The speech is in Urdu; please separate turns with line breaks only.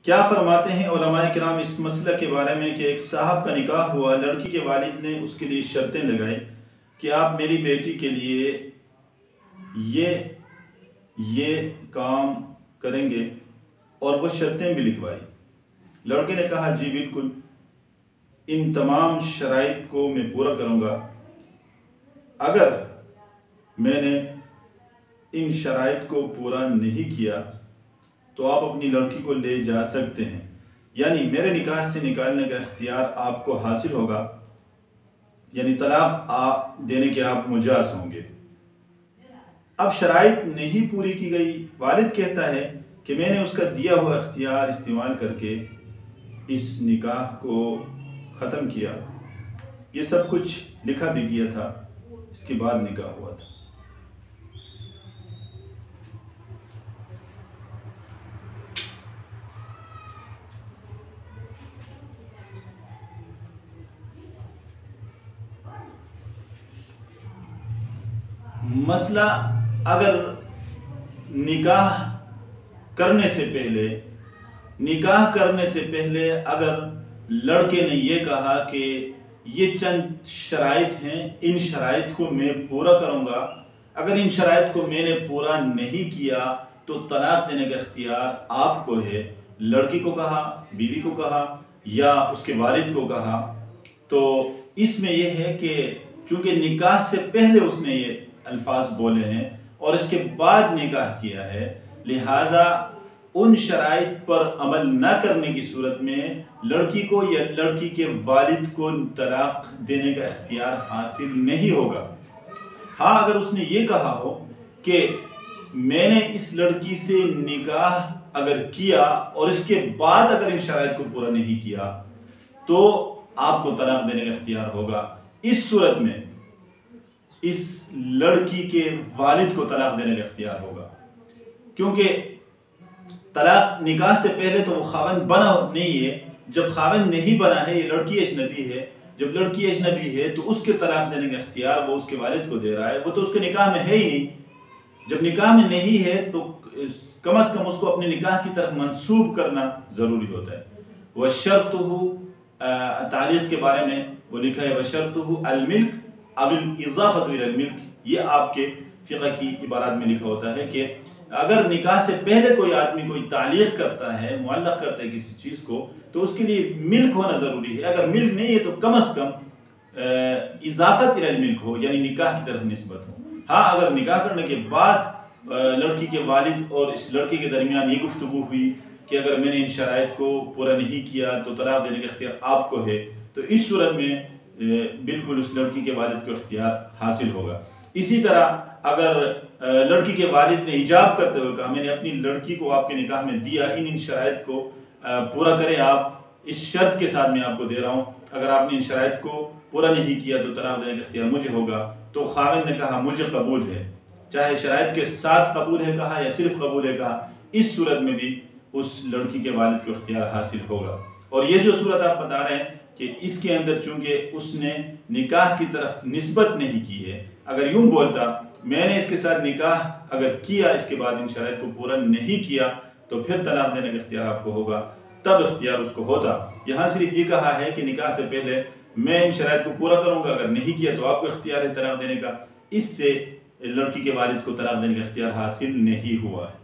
کیا فرماتے ہیں علماء کرام اس مسئلہ کے بارے میں کہ ایک صاحب کا نکاح ہوا، لڑکی کے والد نے اس کے لیے شرطیں لگائی کہ آپ میری بیٹی کے لیے یہ کام کریں گے، اور وہ شرطیں بھی لکھوائی۔ لڑکے نے کہا جی بالکل، ان تمام شرائط کو میں پورا کروں گا، اگر میں نے ان شرائط کو پورا نہیں کیا تو آپ اپنی لڑکی کو لے جا سکتے ہیں، یعنی میرے نکاح سے نکالنے کا اختیار آپ کو حاصل ہوگا، یعنی طلاق دینے کے آپ مجاز ہوں گے۔ اب شرائط نہیں پوری کی گئی، والد کہتا ہے کہ میں نے اس کا دیا ہوا اختیار استعمال کر کے اس نکاح کو ختم کیا، یہ سب کچھ لکھا بھی کیا تھا، اس کے بعد نکاح ہوا تھا۔ مسئلہ اگر نکاح کرنے سے پہلے اگر لڑکے نے یہ کہا کہ یہ چند شرائط ہیں، ان شرائط کو میں پورا کروں گا، اگر ان شرائط کو میں نے پورا نہیں کیا تو طلاق دینے کا اختیار آپ کو ہے، لڑکی کو کہا، بیوی کو کہا یا اس کے والد کو کہا، تو اس میں یہ ہے کہ چونکہ نکاح سے پہلے اس نے یہ الفاظ بولے ہیں اور اس کے بعد نکاح کیا ہے، لہٰذا ان شرائط پر عمل نہ کرنے کی صورت میں لڑکی کو یا لڑکی کے والد کو طلاق دینے کا اختیار حاصل نہیں ہوگا۔ ہاں، اگر اس نے یہ کہا ہو کہ میں نے اس لڑکی سے نکاح اگر کیا اور اس کے بعد اگر ان شرائط کو پورا نہیں کیا تو آپ کو طلاق دینے کا اختیار ہوگا، اس صورت میں اس لڑکی کے والد کو طلاق دینے کا اختیار ہوگا، کیونکہ طلاق نکاح سے پہلے تو وہ خاوند بنا نہیں ہے، جب خاوند نہیں بنا ہے، یہ لڑکی اجنبی ہے، جب لڑکی اجنبی ہے تو اس کے طلاق دینے کا اختیار وہ اس کے والد کو دے رہا ہے، وہ تو اس کے نکاح میں ہے ہی نہیں، جب نکاح میں نہیں ہے تو کم از کم اس کو اپنے نکاح کی طرف منسوب کرنا ضروری ہوتا ہے۔ وَشَرْطُهُ تعلیق کے بارے میں وہ لکھا ہے وَشَرْطُهُ الْمِلْک اب اضافت الى الملک، یہ آپ کے فقہ کی عبارات میں لکھا ہوتا ہے کہ اگر نکاح سے پہلے کوئی آدمی کوئی تعلیق کرتا ہے، معلق کرتا ہے کسی چیز کو، تو اس کے لیے ملک ہونا ضروری ہے، اگر ملک نہیں ہے تو کم از کم اضافت الى الملک ہو، یعنی نکاح کی طرف نسبت ہو۔ ہاں، اگر نکاح کرنے کے بعد لڑکی کے والد اور اس لڑکے کے درمیان یہ گفتگو ہوئی کہ اگر میں نے ان شرائط کو پورا نہیں کیا تو طلاق دینے کا اختیار آپ کو ہے، تو اس صورت میں بالکل اس لڑکی کے والد کو اختیار حاصل ہوگا۔ اسی طرح اگر لڑکی کے والد نے ایجاب کرتے ہوئے کہا میں نے اپنی لڑکی کو آپ کے نکاح میں دیا، ان شرائط کو پورا کریں آپ، اس شرط کے ساتھ میں آپ کو دے رہا ہوں، اگر آپ نے ان شرائط کو پورا نہیں کیا تو طلاق دینے کا اختیار مجھے ہوگا، تو خاوند نے کہا مجھے قبول ہے، چاہے شرائط کے ساتھ قبول ہے کہا یا صرف قبول ہے کہا، اس صورت میں بھی اس لڑکی کے والد کو اختیار حاصل ہوگا۔ اور یہ جو صورت آپ بتا رہے ہیں کہ اس کے اندر چونکہ اس نے نکاح کی طرف نسبت نہیں کی ہے، اگر یوں بولتا میں نے اس کے ساتھ نکاح اگر کیا، اس کے بعد ان شرائط کو پورا نہیں کیا تو پھر طلاق دینے کا اختیار آپ کو ہوگا، تب اختیار اس کو ہوتا۔ یہاں صرف یہ کہا ہے کہ نکاح سے پہلے میں ان شرائط کو پورا کروں گا، اگر نہیں کیا تو آپ کو اختیار ہے طلاق دینے کا، اس سے لڑکی کے والد کو طلاق دینے کا اختیار حاصل نہیں ہوا ہے۔